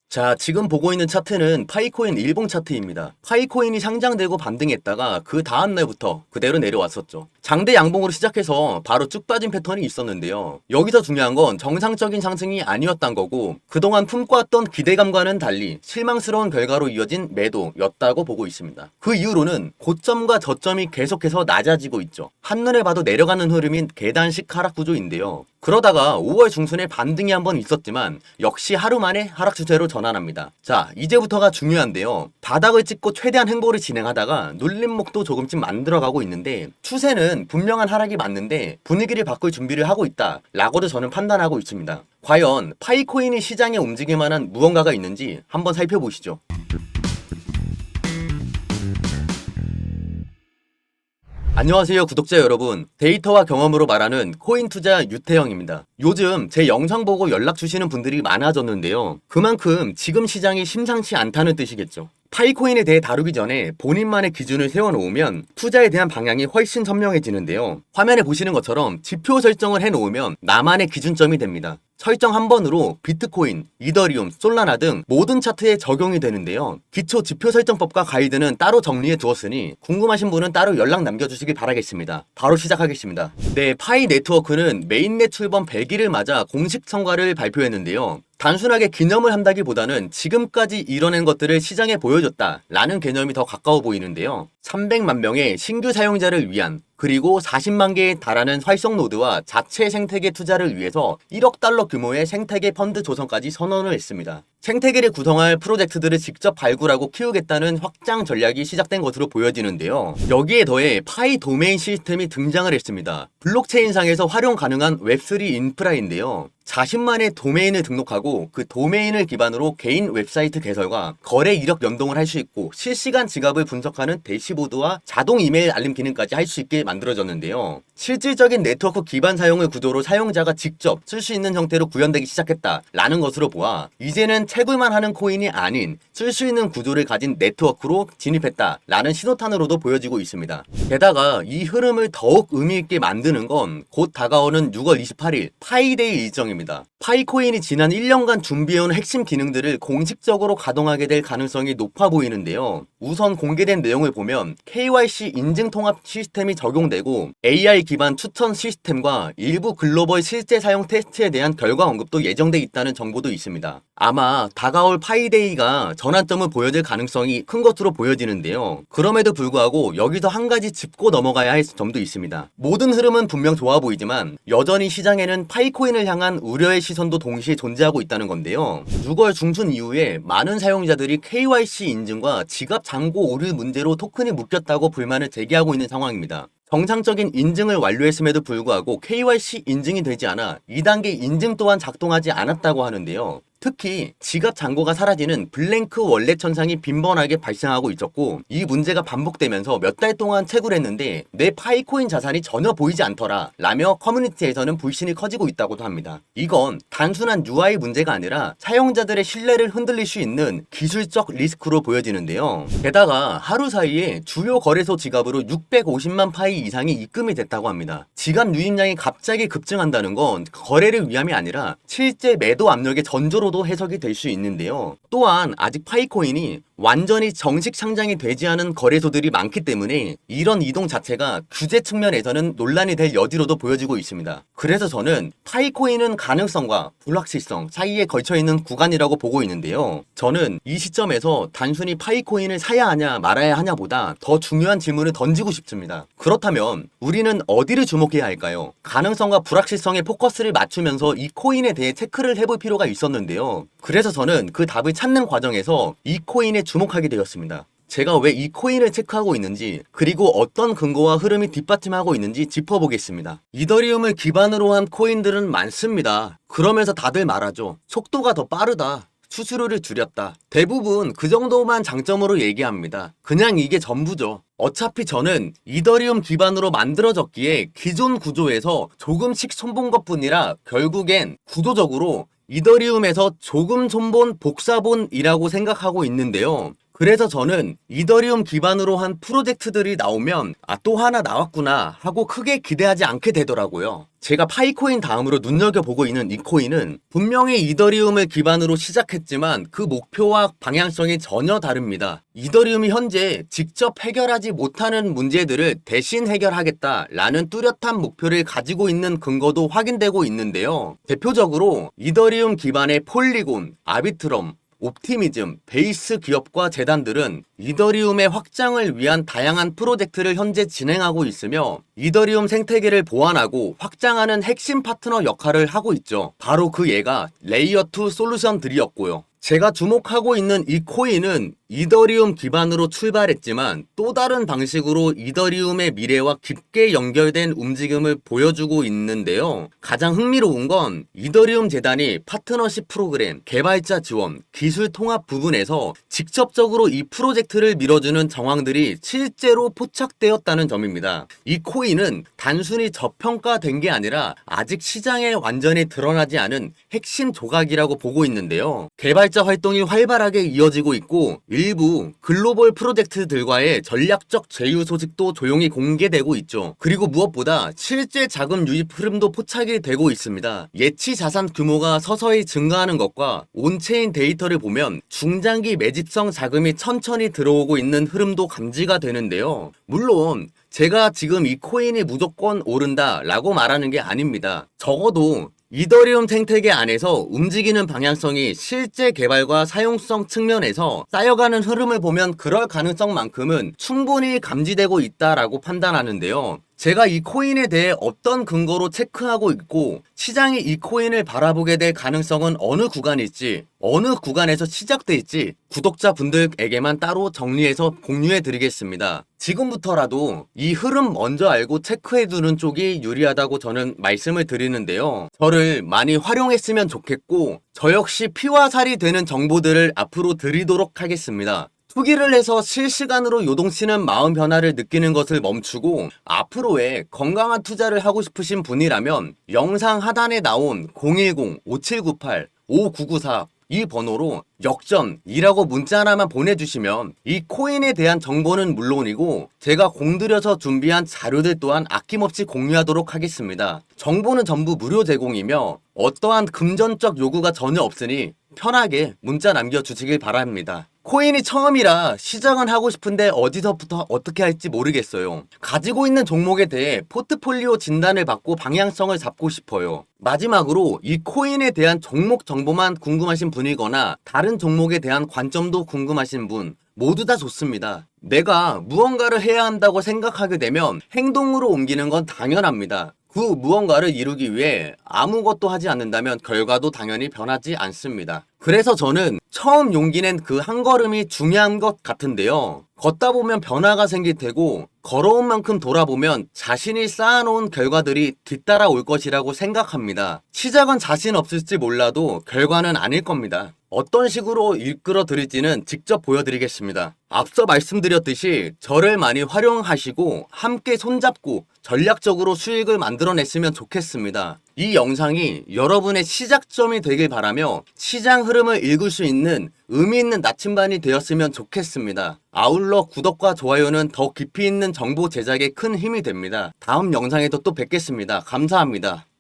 자, 지금 보고 있는 차트는 파이코인 일봉 차트입니다. 파이코인이 상장되고 반등했다가 그 다음날부터 그대로 내려왔었죠. 장대 양봉으로 시작해서 바로 쭉 빠진 패턴이 있었는데요. 여기서 중요한 건 정상적인 상승이 아니었단 거고 그동안 품고 왔던 기대감과는 달리 실망스러운 결과로 이어진 매도였다고 보고 있습니다. 그 이후로는 고점과 저점이 계속해서 낮아지고 있죠. 한눈에 봐도 내려가는 흐름인 계단식 하락 구조인데요. 그러다가 5월 중순에 반등이 한번 있었지만 역시 하루 만에 하락 추세로 전환합니다. 자, 이제부터가 중요한데요. 바닥을 찍고 최대한 행보를 진행하다가 눌림목도 조금씩 만들어가고 있는데 추세는 분명한 하락이 맞는데 분위기를 바꿀 준비를 하고 있다 라고도 저는 판단하고 있습니다. 과연 파이코인이 시장에 움직일 만한 무언가가 있는지 한번 살펴보시죠. 안녕하세요 구독자 여러분, 데이터와 경험으로 말하는 코인 투자 유태영입니다. 요즘 제 영상 보고 연락 주시는 분들이 많아졌는데요. 그만큼 지금 시장이 심상치 않다는 뜻이겠죠. 파이코인에 대해 다루기 전에 본인만의 기준을 세워놓으면 투자에 대한 방향이 훨씬 선명해지는데요. 화면에 보시는 것처럼 지표 설정을 해놓으면 나만의 기준점이 됩니다. 설정 한 번으로 비트코인, 이더리움, 솔라나 등 모든 차트에 적용이 되는데요. 기초 지표 설정법과 가이드는 따로 정리해 두었으니 궁금하신 분은 따로 연락 남겨주시길 바라겠습니다. 바로 시작하겠습니다. 네, 파이 네트워크는 메인넷 출범 100일을 맞아 공식 성과를 발표했는데요. 단순하게 기념을 한다기보다는 지금까지 이뤄낸 것들을 시장에 보여줬다 라는 개념이 더 가까워 보이는데요. 300만 명의 신규 사용자를 위한 그리고 40만 개에 달하는 활성 노드와 자체 생태계 투자를 위해서 1억 달러 규모의 생태계 펀드 조성까지 선언을 했습니다. 생태계를 구성할 프로젝트들을 직접 발굴하고 키우겠다는 확장 전략이 시작된 것으로 보여지는데요. 여기에 더해 파이 도메인 시스템이 등장을 했습니다. 블록체인상에서 활용 가능한 웹3 인프라인데요. 자신만의 도메인을 등록하고 그 도메인을 기반으로 개인 웹사이트 개설과 거래 이력 연동을 할 수 있고 실시간 지갑을 분석하는 대시보드와 자동 이메일 알림 기능까지 할 수 있게 만들어졌는데요. 실질적인 네트워크 기반 사용을 구조로 사용자가 직접 쓸 수 있는 형태로 구현되기 시작했다라는 것으로 보아 이제는 채굴만 하는 코인이 아닌 쓸 수 있는 구조를 가진 네트워크로 진입했다라는 신호탄으로도 보여지고 있습니다. 게다가 이 흐름을 더욱 의미있게 만드는 건 곧 다가오는 6월 28일 파이데이 일정입니다. 파이코인이 지난 1년간 준비해온 핵심 기능들을 공식적으로 가동하게 될 가능성이 높아 보이는데요. 우선 공개된 내용을 보면 KYC 인증 통합 시스템이 적용되고 AI 기반 추천 시스템과 일부 글로벌 실제 사용 테스트에 대한 결과 언급도 예정돼 있다는 정보도 있습니다. 아마 다가올 파이데이가 전환점을 보여줄 가능성이 큰 것으로 보여지는데요. 그럼에도 불구하고 여기서 한 가지 짚고 넘어가야 할 점도 있습니다. 모든 흐름은 분명 좋아 보이지만 여전히 시장에는 파이코인을 향한 우려의 시선도 동시에 존재하고 있다는 건데요. 6월 중순 이후에 많은 사용자들이 KYC 인증과 지갑 잔고 오류 문제로 토큰이 묶였다고 불만을 제기하고 있는 상황입니다. 정상적인 인증을 완료했음에도 불구하고 KYC 인증이 되지 않아 2단계 인증 또한 작동하지 않았다고 하는데요. 특히 지갑 잔고가 사라지는 블랭크 월렛 현상이 빈번하게 발생하고 있었고 이 문제가 반복되면서 몇 달 동안 채굴했는데 내 파이코인 자산이 전혀 보이지 않더라 라며 커뮤니티에서는 불신이 커지고 있다고도 합니다. 이건 단순한 UI 문제가 아니라 사용자들의 신뢰를 흔들릴 수 있는 기술적 리스크로 보여지는데요. 게다가 하루 사이에 주요 거래소 지갑으로 650만 파이 이상이 입금이 됐다고 합니다. 지갑 유입량이 갑자기 급증한다는 건 거래를 위함이 아니라 실제 매도 압력의 전조로 도 해석이 될 수 있는데요. 또한 아직 파이코인이 완전히 정식 상장이 되지 않은 거래소들이 많기 때문에 이런 이동 자체가 규제 측면에서는 논란이 될 여지로도 보여지고 있습니다. 그래서 저는 파이코인은 가능성과 불확실성 사이에 걸쳐있는 구간이라고 보고 있는데요. 저는 이 시점에서 단순히 파이코인을 사야 하냐 말아야 하냐보다 더 중요한 질문을 던지고 싶습니다. 그렇다면 우리는 어디를 주목해야 할까요? 가능성과 불확실성에 포커스를 맞추면서 이 코인에 대해 체크를 해볼 필요가 있었는데요. 그래서 저는 그 답을 찾는 과정에서 이 코인에 주목하게 되었습니다. 제가 왜 이 코인을 체크하고 있는지 그리고 어떤 근거와 흐름이 뒷받침하고 있는지 짚어보겠습니다. 이더리움을 기반으로 한 코인들은 많습니다. 그러면서 다들 말하죠. 속도가 더 빠르다. 수수료를 줄였다. 대부분 그 정도만 장점으로 얘기합니다. 그냥 이게 전부죠. 어차피 저는 이더리움 기반으로 만들어졌기에 기존 구조에서 조금씩 손본 것뿐이라 결국엔 구조적으로 이더리움에서 조금 손본 복사본이라고 생각하고 있는데요. 그래서 저는 이더리움 기반으로 한 프로젝트들이 나오면 또 하나 나왔구나 하고 크게 기대하지 않게 되더라고요. 제가 파이코인 다음으로 눈여겨보고 있는 이 코인은 분명히 이더리움을 기반으로 시작했지만 그 목표와 방향성이 전혀 다릅니다. 이더리움이 현재 직접 해결하지 못하는 문제들을 대신 해결하겠다라는 뚜렷한 목표를 가지고 있는 근거도 확인되고 있는데요. 대표적으로 이더리움 기반의 폴리곤, 아비트럼, 옵티미즘, 베이스 기업과 재단들은 이더리움의 확장을 위한 다양한 프로젝트를 현재 진행하고 있으며 이더리움 생태계를 보완하고 확장하는 핵심 파트너 역할을 하고 있죠. 바로 그 예가 레이어2 솔루션들이었고요. 제가 주목하고 있는 이 코인은 이더리움 기반으로 출발했지만 또 다른 방식으로 이더리움의 미래와 깊게 연결된 움직임을 보여주고 있는데요. 가장 흥미로운 건 이더리움 재단이 파트너십 프로그램, 개발자 지원, 기술 통합 부분에서 직접적으로 이 프로젝트를 밀어주는 정황들이 실제로 포착되었다는 점입니다. 이 코인은 단순히 저평가된 게 아니라 아직 시장에 완전히 드러나지 않은 핵심 조각이라고 보고 있는데요. 개발자 활동이 활발하게 이어지고 있고 일부 글로벌 프로젝트들과의 전략적 제휴 소식도 조용히 공개되고 있죠. 그리고 무엇보다 실제 자금 유입 흐름도 포착이 되고 있습니다. 예치 자산 규모가 서서히 증가하는 것과 온체인 데이터를 보면 중장기 매집성 자금이 천천히 들어오고 있는 흐름도 감지가 되는데요. 물론 제가 지금 이 코인이 무조건 오른다 라고 말하는 게 아닙니다. 적어도 이더리움 생태계 안에서 움직이는 방향성이 실제 개발과 사용성 측면에서 쌓여가는 흐름을 보면 그럴 가능성만큼은 충분히 감지되고 있다라고 판단하는데요. 제가 이 코인에 대해 어떤 근거로 체크하고 있고 시장이 이 코인을 바라보게 될 가능성은 어느 구간일지, 어느 구간에서 시작될지 구독자분들에게만 따로 정리해서 공유해 드리겠습니다. 지금부터라도 이 흐름 먼저 알고 체크해두는 쪽이 유리하다고 저는 말씀을 드리는데요. 저를 많이 활용했으면 좋겠고 저 역시 피와 살이 되는 정보들을 앞으로 드리도록 하겠습니다. 투기를 해서 실시간으로 요동치는 마음 변화를 느끼는 것을 멈추고 앞으로의 건강한 투자를 하고 싶으신 분이라면 영상 하단에 나온 010-5798-5994 이 번호로 역전이라고 문자 하나만 보내주시면 이 코인에 대한 정보는 물론이고 제가 공들여서 준비한 자료들 또한 아낌없이 공유하도록 하겠습니다. 정보는 전부 무료 제공이며 어떠한 금전적 요구가 전혀 없으니 편하게 문자 남겨주시길 바랍니다. 코인이 처음이라 시작은 하고 싶은데 어디서부터 어떻게 할지 모르겠어요. 가지고 있는 종목에 대해 포트폴리오 진단을 받고 방향성을 잡고 싶어요. 마지막으로 이 코인에 대한 종목 정보만 궁금하신 분이거나 다른 종목에 대한 관점도 궁금하신 분 모두 다 좋습니다. 내가 무언가를 해야 한다고 생각하게 되면 행동으로 옮기는 건 당연합니다. 그 무언가를 이루기 위해 아무것도 하지 않는다면 결과도 당연히 변하지 않습니다. 그래서 저는 처음 용기 낸 그 한 걸음이 중요한 것 같은데요. 걷다 보면 변화가 생길 테고 걸어온 만큼 돌아보면 자신이 쌓아놓은 결과들이 뒤따라 올 것이라고 생각합니다. 시작은 자신 없을지 몰라도 결과는 아닐 겁니다. 어떤 식으로 이끌어 드릴지는 직접 보여드리겠습니다. 앞서 말씀드렸듯이 저를 많이 활용하시고 함께 손잡고 전략적으로 수익을 만들어냈으면 좋겠습니다. 이 영상이 여러분의 시작점이 되길 바라며 시장 흐름을 읽을 수 있는 의미 있는 나침반이 되었으면 좋겠습니다. 아울러 구독과 좋아요는 더 깊이 있는 정보 제작에 큰 힘이 됩니다. 다음 영상에도 또 뵙겠습니다. 감사합니다.